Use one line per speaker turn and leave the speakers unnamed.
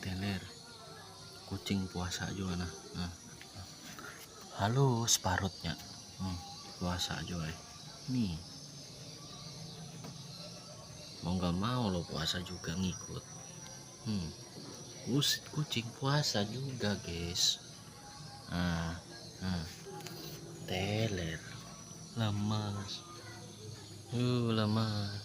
Teler kucing puasa juga nah. Halo separutnya. Puasa juga nih. Mau nggak mau lo puasa juga ngikut. Kucing puasa juga guys. Teler lemas. Lemas.